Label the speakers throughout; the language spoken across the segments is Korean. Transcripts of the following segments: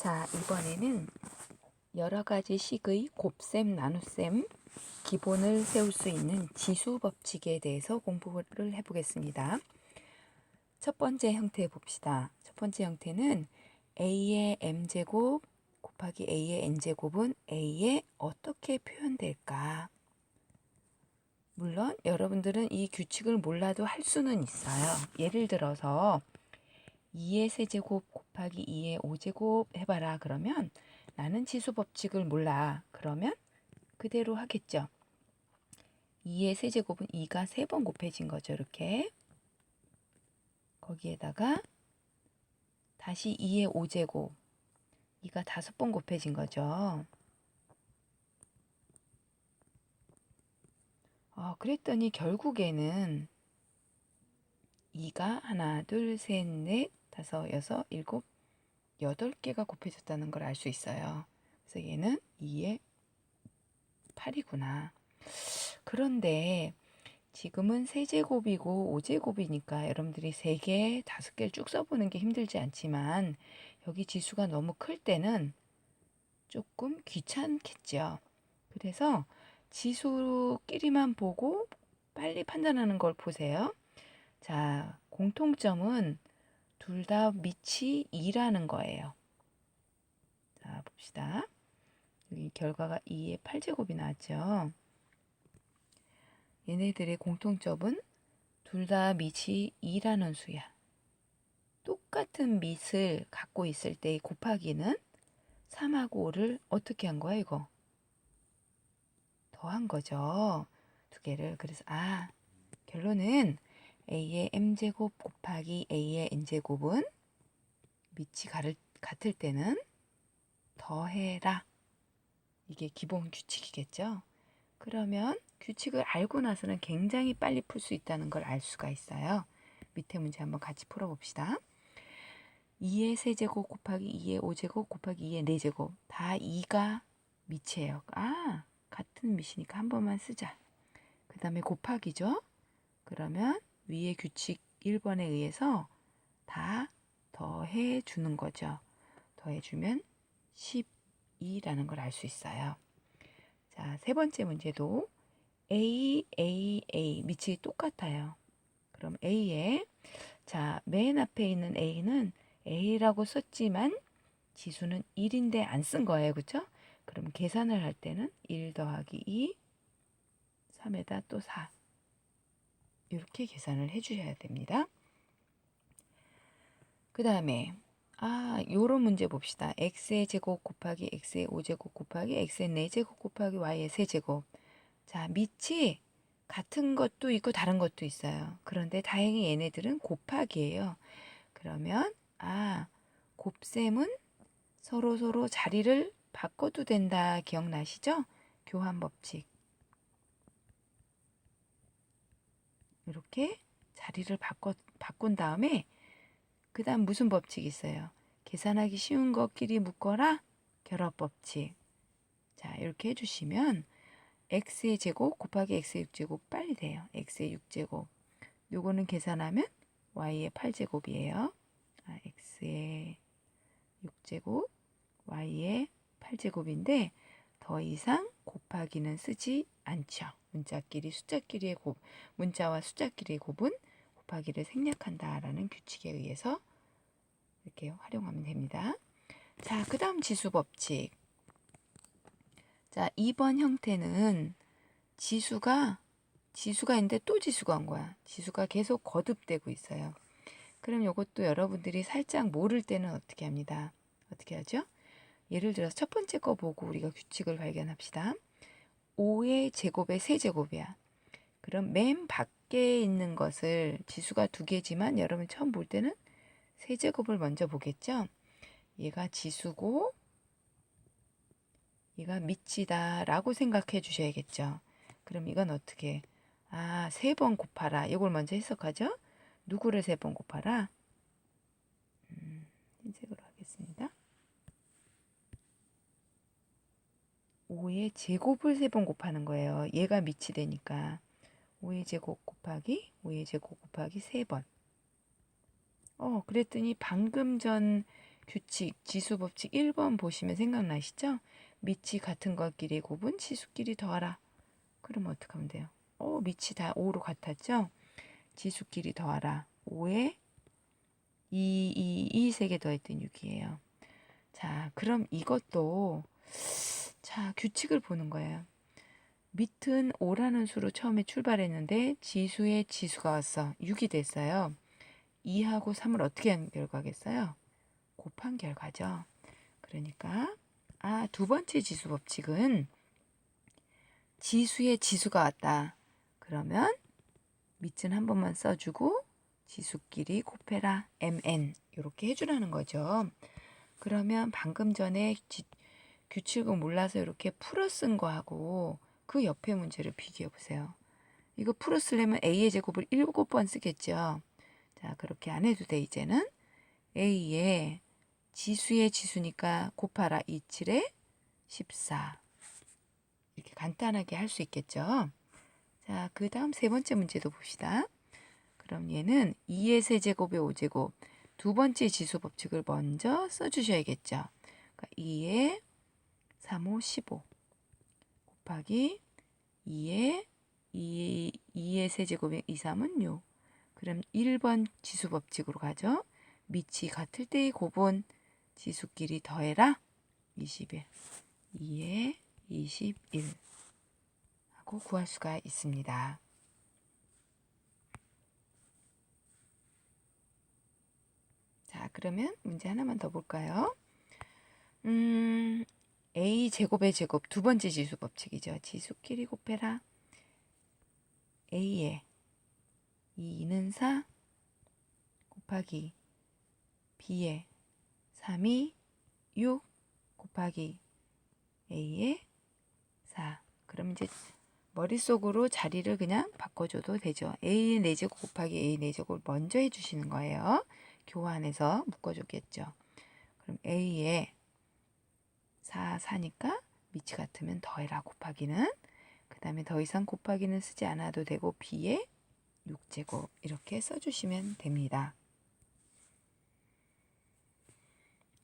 Speaker 1: 자, 이번에는 여러 가지 식의 곱셈, 나눗셈, 기본을 세울 수 있는 지수 법칙에 대해서 공부를 해보겠습니다. 첫 번째 형태 봅시다. 첫 번째 형태는 a의 m제곱 곱하기 a의 n제곱은 a에 어떻게 표현될까? 물론 여러분들은 이 규칙을 몰라도 할 수는 있어요. 예를 들어서 2의 세제곱 곱하기 2의 5제곱 해봐라. 그러면 나는 지수 법칙을 몰라. 그러면 그대로 하겠죠. 2의 세제곱은 2가 3번 곱해진 거죠. 이렇게. 거기에다가 다시 2의 5제곱. 2가 5번 곱해진 거죠. 그랬더니 결국에는 2가 하나, 둘, 셋, 넷, 다섯, 여섯, 일곱, 8개가 곱해졌다는 걸 알 수 있어요. 그래서 얘는 2의 8이구나. 그런데 지금은 세제곱이고 5제곱이니까 여러분들이 3개, 5개를 쭉 써보는 게 힘들지 않지만 여기 지수가 너무 클 때는 조금 귀찮겠죠. 그래서 지수끼리만 보고 빨리 판단하는 걸 보세요. 자, 공통점은 둘 다 밑이 2라는 거예요. 자, 봅시다. 여기 결과가 2의 8제곱이 나왔죠. 얘네들의 공통점은 둘 다 밑이 2라는 수야. 똑같은 밑을 갖고 있을 때 곱하기는 3하고 5를 어떻게 한 거야, 이거? 더한 거죠. 두 개를. 그래서 결론은 a의 m제곱 곱하기 a의 n제곱은 밑이 같을 때는 더해라. 이게 기본 규칙이겠죠. 그러면 규칙을 알고 나서는 굉장히 빨리 풀 수 있다는 걸 알 수가 있어요. 밑에 문제 한번 같이 풀어봅시다. 2의 세제곱 곱하기 2의 5제곱 곱하기 2의 4제곱 다 2가 밑이에요. 같은 밑이니까 한 번만 쓰자. 그 다음에 곱하기죠. 그러면 위의 규칙 1번에 의해서 다 더해 주는 거죠. 더해주면 12라는 걸 알 수 있어요. 자, 세 번째 문제도 A, 밑이 똑같아요. 그럼 A에 맨 앞에 있는 A는 A라고 썼지만 지수는 1인데 안 쓴 거예요. 그렇죠? 그럼 계산을 할 때는 1 더하기 2, 3에다 또 4. 이렇게 계산을 해주셔야 됩니다. 그 다음에 요런 문제 봅시다. x의 제곱 곱하기 x의 5제곱 곱하기 x의 4제곱 곱하기 y의 세제곱. 자, 밑이 같은 것도 있고 다른 것도 있어요. 그런데 다행히 얘네들은 곱하기예요. 그러면 곱셈은 서로 자리를 바꿔도 된다. 기억나시죠? 교환 법칙. 이렇게 자리를 바꾼 다음에 그 다음 무슨 법칙이 있어요? 계산하기 쉬운 것끼리 묶어라. 결합 법칙. 자, 이렇게 해주시면 x의 제곱 곱하기 x의 6제곱 빨리 돼요. x의 6제곱. 요거는 계산하면 y의 8제곱이에요. x의 6제곱, y의 8제곱인데 더 이상 곱하기는 쓰지 않죠. 문자와 숫자끼리의 곱은 곱하기를 생략한다라는 규칙에 의해서 이렇게 활용하면 됩니다. 자, 그 다음 지수 법칙. 자, 2번 형태는 지수가 있는데 또 지수가 온 거야. 지수가 계속 거듭되고 있어요. 그럼 이것도 여러분들이 살짝 모를 때는 어떻게 합니다? 어떻게 하죠? 예를 들어서 첫 번째 거 보고 우리가 규칙을 발견합시다. 5의 제곱의 세제곱이야. 그럼 맨 밖에 있는 것을 지수가 2개지만 여러분 처음 볼 때는 세제곱을 먼저 보겠죠? 얘가 지수고 얘가 밑이다 라고 생각해 주셔야겠죠. 그럼 이건 어떻게? 3번 곱하라. 이걸 먼저 해석하죠. 누구를 3번 곱하라? 흰색으로 하겠습니다. 5의 제곱을 3번 곱하는 거예요. 얘가 밑이 되니까 5의 제곱 곱하기 5의 제곱 곱하기 3번. 그랬더니 방금 전 규칙, 지수법칙 1번 보시면 생각나시죠? 밑이 같은 것끼리 곱은 지수끼리 더하라. 그럼 어떻게 하면 돼요? 밑이 다 5로 같았죠? 지수끼리 더하라. 5에 2 세 개 더했더니 6이에요. 자, 그럼 이것도 자, 규칙을 보는 거예요. 밑은 5라는 수로 처음에 출발했는데 지수에 지수가 왔어. 6이 됐어요. 2하고 3을 어떻게 한 결과겠어요? 곱한 결과죠. 그러니까 두 번째 지수 법칙은 지수에 지수가 왔다. 그러면 밑은 한 번만 써주고 지수끼리 곱해라. mn 이렇게 해주라는 거죠. 그러면 방금 전에 규칙을 몰라서 이렇게 풀어 쓴 거하고 그 옆에 문제를 비교해 보세요. 이거 풀어 쓰려면 a의 제곱을 7번 쓰겠죠. 자, 그렇게 안 해도 돼. 이제는 a의 지수의 지수니까 곱하라. 2, 7에 14 이렇게 간단하게 할 수 있겠죠. 자, 그 다음 세 번째 문제도 봅시다. 그럼 얘는 2의 세제곱의 5제곱 두 번째 지수 법칙을 먼저 써주셔야겠죠. 그러니까 2의 3, 5, 15 곱하기 2의 세제곱의 2, 3은 6. 그럼 1번 지수 법칙으로 가죠. 밑이 같을 때의 곱은 지수끼리 더해라. 21. 2에 21 하고 구할 수가 있습니다. 자, 그러면 문제 하나만 더 볼까요? a 제곱의 제곱 두 번째 지수 법칙이죠. 지수끼리 곱해라. a에 2는 4 곱하기 b에 3이 6 곱하기 a에 4. 그럼 이제 머릿속으로 자리를 그냥 바꿔줘도 되죠. a의 4제곱 곱하기 a 4제곱을 먼저 해주시는 거예요. 교환해서 묶어줬겠죠. 그럼 a에 4니까 밑이 같으면 더해라 곱하기는 그 다음에 더 이상 곱하기는 쓰지 않아도 되고 b에 6제곱 이렇게 써주시면 됩니다.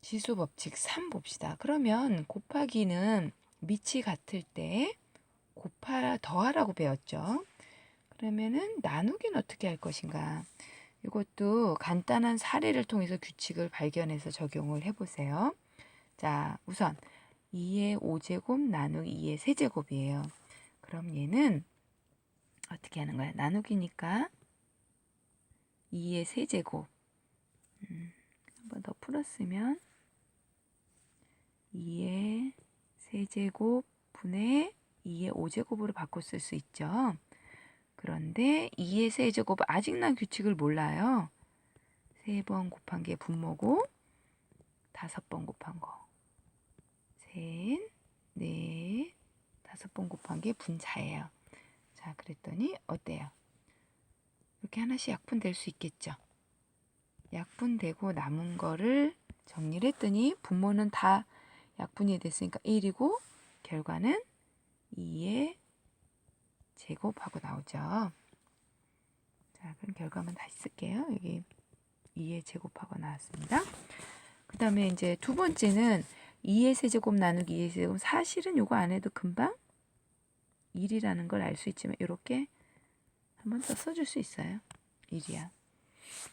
Speaker 1: 지수 법칙 3 봅시다. 그러면 곱하기는 밑이 같을 때 더하라고 배웠죠. 그러면은 나누기는 어떻게 할 것인가? 이것도 간단한 사례를 통해서 규칙을 발견해서 적용을 해보세요. 자, 우선 2의 5제곱 나누기 2의 세제곱이에요. 그럼 얘는 어떻게 하는 거야? 나누기니까 2의 세제곱 한 번 더 풀었으면 2의 세제곱 분의 2의 5제곱으로 바꿔 쓸 수 있죠. 그런데 2의 세제곱 아직 난 규칙을 몰라요. 3번 곱한 게 분모고 5번 곱한 거 셋, 넷, 5번 곱한 게 분자예요. 자, 그랬더니 어때요? 이렇게 하나씩 약분될 수 있겠죠. 약분되고 남은 거를 정리를 했더니 분모는 다 약분이 됐으니까 1이고 결과는 2의 제곱하고 나오죠. 자, 그럼 결과만 다시 쓸게요. 여기 2의 제곱하고 나왔습니다. 그 다음에 이제 두 번째는 2의 세제곱 나누기 2의 세제곱 사실은 요거 안 해도 금방 1이라는 걸 알 수 있지만 이렇게 한 번 더 써줄 수 있어요. 1이야.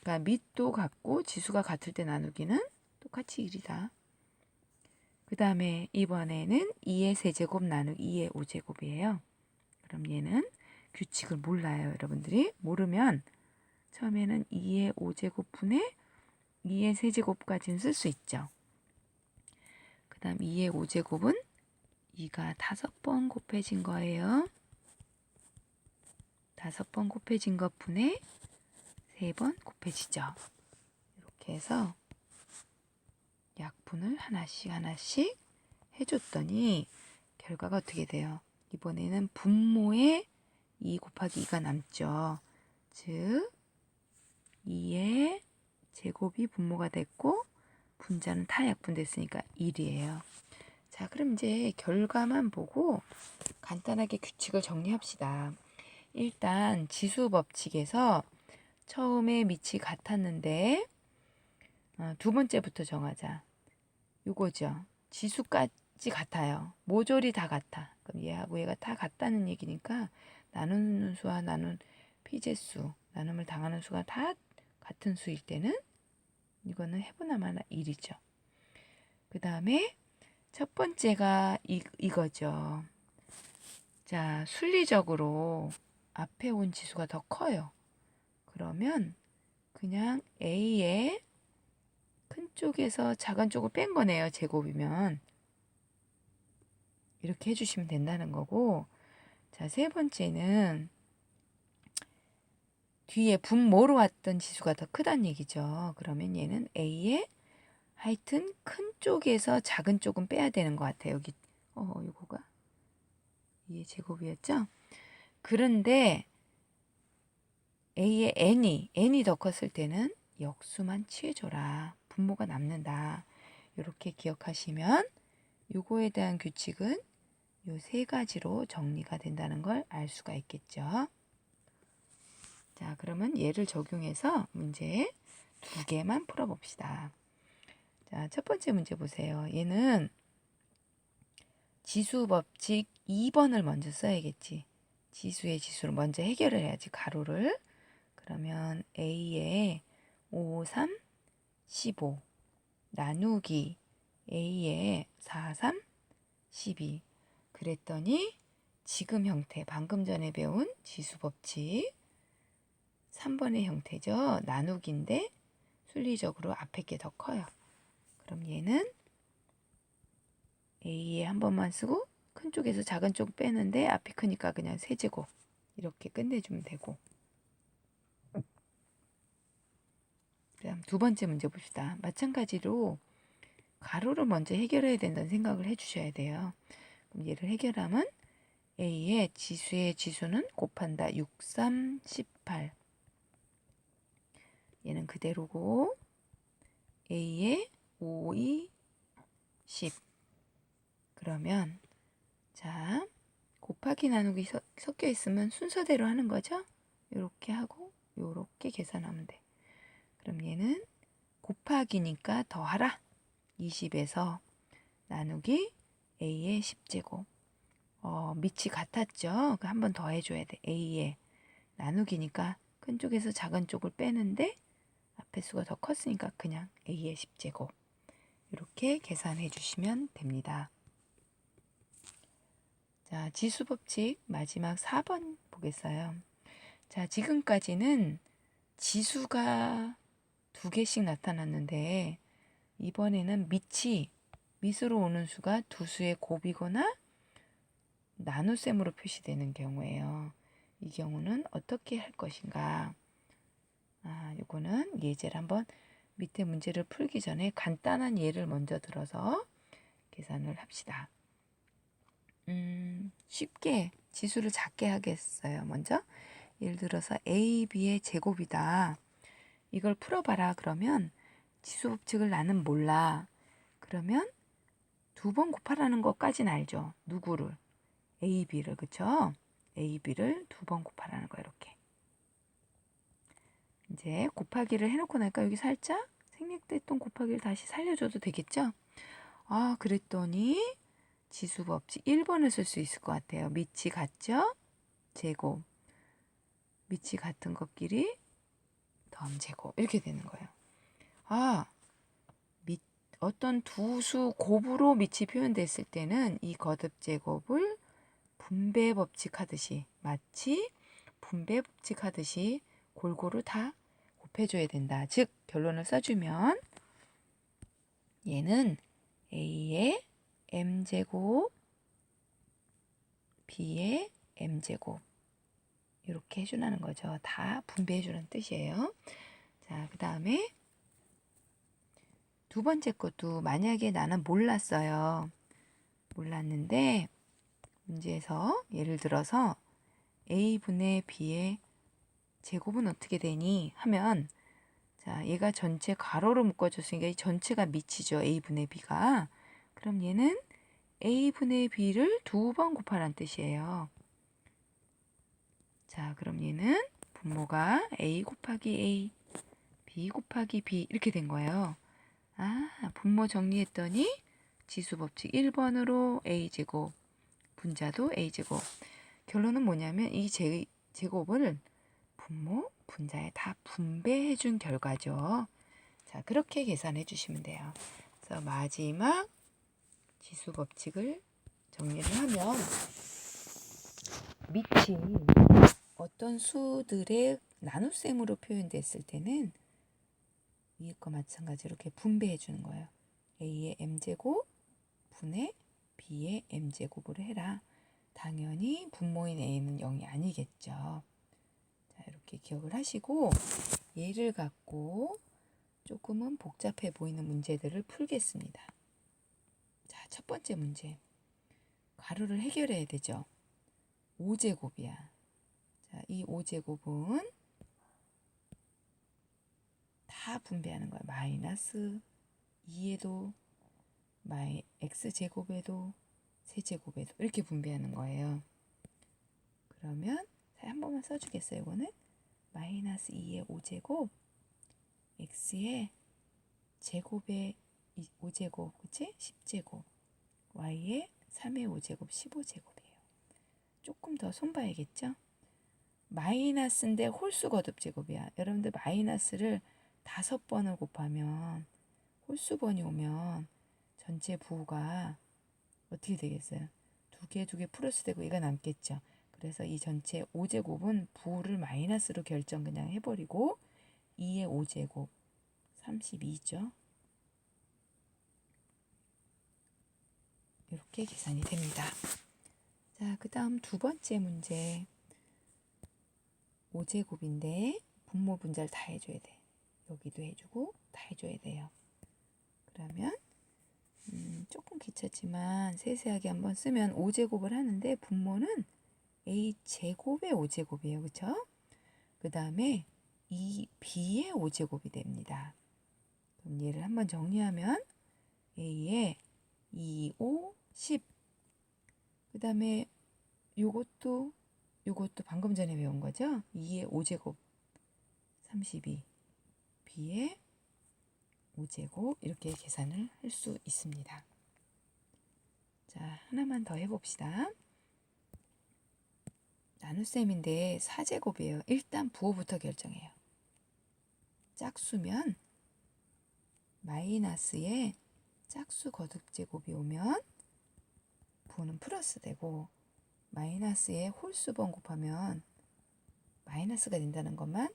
Speaker 1: 그러니까 밑도 같고 지수가 같을 때 나누기는 똑같이 1이다. 그 다음에 이번에는 2의 세제곱 나누기 2의 5제곱이에요. 그럼 얘는 규칙을 몰라요. 여러분들이 모르면 처음에는 2의 5제곱 분의 2의 세제곱까지는 쓸 수 있죠. 그 다음 2의 5제곱은 2가 5번 곱해진 거예요. 5번 곱해진 것 분의 3번 곱해지죠. 이렇게 해서 약분을 하나씩 해줬더니 결과가 어떻게 돼요? 이번에는 분모에 2 곱하기 2가 남죠. 즉 2의 제곱이 분모가 됐고 분자는 다 약분됐으니까 1이에요. 자, 그럼 이제 결과만 보고 간단하게 규칙을 정리합시다. 일단 지수 법칙에서 처음에 밑이 같았는데 두 번째부터 정하자. 요거죠. 지수까지 같아요. 모조리 다 같아. 그럼 얘하고 얘가 다 같다는 얘기니까 나누는 수와 피제수, 나눔을 당하는 수가 다 같은 수일 때는 이거는 해보나마나 1이죠. 그 다음에 첫 번째가 이거죠. 자, 순리적으로 앞에 온 지수가 더 커요. 그러면 그냥 A의 큰 쪽에서 작은 쪽을 뺀 거네요. 제곱이면. 이렇게 해주시면 된다는 거고. 자, 세 번째는 뒤에 분모로 왔던 지수가 더 크다는 얘기죠. 그러면 얘는 A의 하여튼 큰 쪽에서 작은 쪽은 빼야 되는 것 같아요. 여기 요거가 2의 제곱이었죠. 그런데 A의 n이 더 컸을 때는 역수만 취해줘라. 분모가 남는다. 이렇게 기억하시면 요거에 대한 규칙은 요 세 가지로 정리가 된다는 걸 알 수가 있겠죠. 자, 그러면 얘를 적용해서 문제 2개만 풀어봅시다. 자, 첫 번째 문제 보세요. 얘는 지수 법칙 2번을 먼저 써야겠지. 지수의 지수를 먼저 해결을 해야지, 가로를. 그러면 A의 5, 3, 15 나누기 A의 4, 3, 12 그랬더니 지금 형태, 방금 전에 배운 지수 법칙 3번의 형태죠. 나누기인데 순리적으로 앞에 게 더 커요. 그럼 얘는 A에 한 번만 쓰고 큰 쪽에서 작은 쪽 빼는데 앞이 크니까 그냥 세제곱 이렇게 끝내주면 되고. 그다음 두 번째 문제 봅시다. 마찬가지로 가로를 먼저 해결해야 된다는 생각을 해주셔야 돼요. 그럼 얘를 해결하면 A의 지수의 지수는 곱한다. 6, 3, 18 얘는 그대로고 A의 5, 2, 10 그러면 자 곱하기 나누기 섞여 있으면 순서대로 하는 거죠. 이렇게 하고 이렇게 계산하면 돼. 그럼 얘는 곱하기니까 더하라. 20에서 나누기 A의 10제곱 밑이 같았죠. 한 번 더 해줘야 돼. A의 나누기니까 큰 쪽에서 작은 쪽을 빼는데 앞에 수가 더 컸으니까 그냥 A의 10제곱 이렇게 계산해 주시면 됩니다. 자, 지수법칙 마지막 4번 보겠어요. 자, 지금까지는 지수가 2개씩 나타났는데 이번에는 밑으로 오는 수가 두 수의 곱이거나 나눗셈으로 표시되는 경우예요. 이 경우는 어떻게 할 것인가? 요거는 예제를 한번 밑에 문제를 풀기 전에 간단한 예를 먼저 들어서 계산을 합시다. 쉽게 지수를 작게 하겠어요. 먼저 예를 들어서 A, B의 제곱이다. 이걸 풀어봐라. 그러면 지수 법칙을 나는 몰라. 그러면 2번 곱하라는 것까지는 알죠. 누구를? A, B를. 그쵸? A, B를 2번 곱하라는 거 이렇게. 이제 곱하기를 해놓고 나니까 여기 살짝 생략됐던 곱하기를 다시 살려줘도 되겠죠? 그랬더니 지수 법칙 1번을 쓸 수 있을 것 같아요. 밑이 같죠? 제곱. 밑이 같은 것끼리 더함 제곱. 이렇게 되는 거예요. 어떤 두 수 곱으로 밑이 표현됐을 때는 이 거듭 제곱을 분배 법칙 하듯이 마치 분배 법칙 하듯이 골고루 다 곱해줘야 된다. 즉 결론을 써주면 얘는 A의 m제곱 B의 m제곱 이렇게 해주라는 거죠. 다 분배해주는 뜻이에요. 자, 그 다음에 두 번째 것도 만약에 나는 몰랐어요. 몰랐는데 문제에서 예를 들어서 A분의 B의 제곱은 어떻게 되니? 하면 자, 얘가 전체 가로로 묶어줬으니까 이 전체가 밑이죠. A분의 B가. 그럼 얘는 A분의 B를 2번 곱하라는 뜻이에요. 자, 그럼 얘는 분모가 A 곱하기 A, B 곱하기 B 이렇게 된 거예요. 분모 정리했더니 지수법칙 1번으로 a제곱, 분자도 a제곱. 결론은 뭐냐면 이 제곱을 분모, 분자에 다 분배해 준 결과죠. 자, 그렇게 계산해 주시면 돼요. 그래서 마지막 지수법칙을 정리를 하면 밑이 어떤 수들의 나눗셈으로 표현됐을 때는 위과 마찬가지로 이렇게 분배해 주는 거예요. a의 m제곱 분의 b의 m제곱으로 해라. 당연히 분모인 a는 0이 아니겠죠. 자, 이렇게 기억을 하시고 얘를 갖고 조금은 복잡해 보이는 문제들을 풀겠습니다. 자, 첫 번째 문제. 가로를 해결해야 되죠. 5제곱이야. 자, 이 5제곱은 다 분배하는 거야. 마이너스 2에도, x제곱에도, 세제곱에도 이렇게 분배하는 거예요. 그러면 한 번만 써주겠어요. 이거는 마이너스 2의 5제곱, x의 제곱의 5제곱, 그치? 10제곱, y의 3의 5제곱, 15제곱이에요. 조금 더 손봐야겠죠? 마이너스인데 홀수 거듭 제곱이야. 여러분들 마이너스를 5번을 곱하면 홀수번이 오면 전체 부호가 어떻게 되겠어요? 두 개 플러스 되고 얘가 남겠죠. 그래서 이 전체 5제곱은 부호를 마이너스로 결정 그냥 해버리고 2의 5제곱 32죠. 이렇게 계산이 됩니다. 자, 그 다음 두 번째 문제. 5제곱인데 분모 분자를 다 해줘야 돼. 여기도 해주고 다 해줘야 돼요. 그러면 조금 귀찮지만 세세하게 한번 쓰면 5제곱을 하는데 분모는 a제곱의 5제곱이에요. 그렇죠? 그 다음에 이 b의 5제곱이 됩니다. 그럼 얘를 한번 정리하면 a의 2, 5, 10. 그 다음에 요것도 방금 전에 배운 거죠? 2의 5제곱 32, b의 5제곱 이렇게 계산을 할 수 있습니다. 자, 하나만 더 해봅시다. 나눗셈인데 4제곱이에요. 일단 부호부터 결정해요. 짝수면 마이너스에 짝수 거듭제곱이 오면 부호는 플러스 되고 마이너스에 홀수번 곱하면 마이너스가 된다는 것만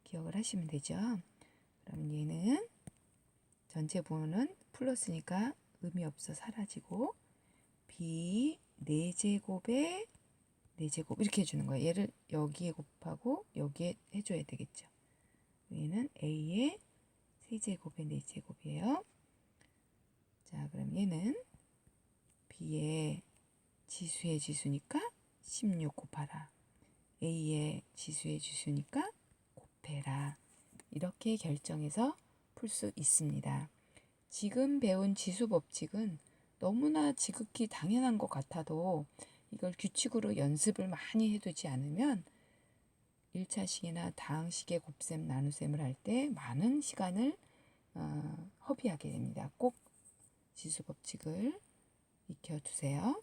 Speaker 1: 기억을 하시면 되죠. 그럼 얘는 전체 부호는 플러스니까 의미 없어 사라지고 b 4제곱에 4제곱 이렇게 해주는 거예요. 얘를 여기에 곱하고 여기에 해줘야 되겠죠. 얘는 a의 세제곱의 4제곱이에요. 자, 그럼 얘는 b의 지수의 지수니까 16 곱하라. a의 지수의 지수니까 곱해라. 이렇게 결정해서 풀 수 있습니다. 지금 배운 지수 법칙은 너무나 지극히 당연한 것 같아도 이걸 규칙으로 연습을 많이 해두지 않으면 1차식이나 다항식의 곱셈, 나눗셈을 할 때 많은 시간을 허비하게 됩니다. 꼭 지수 법칙을 익혀두세요.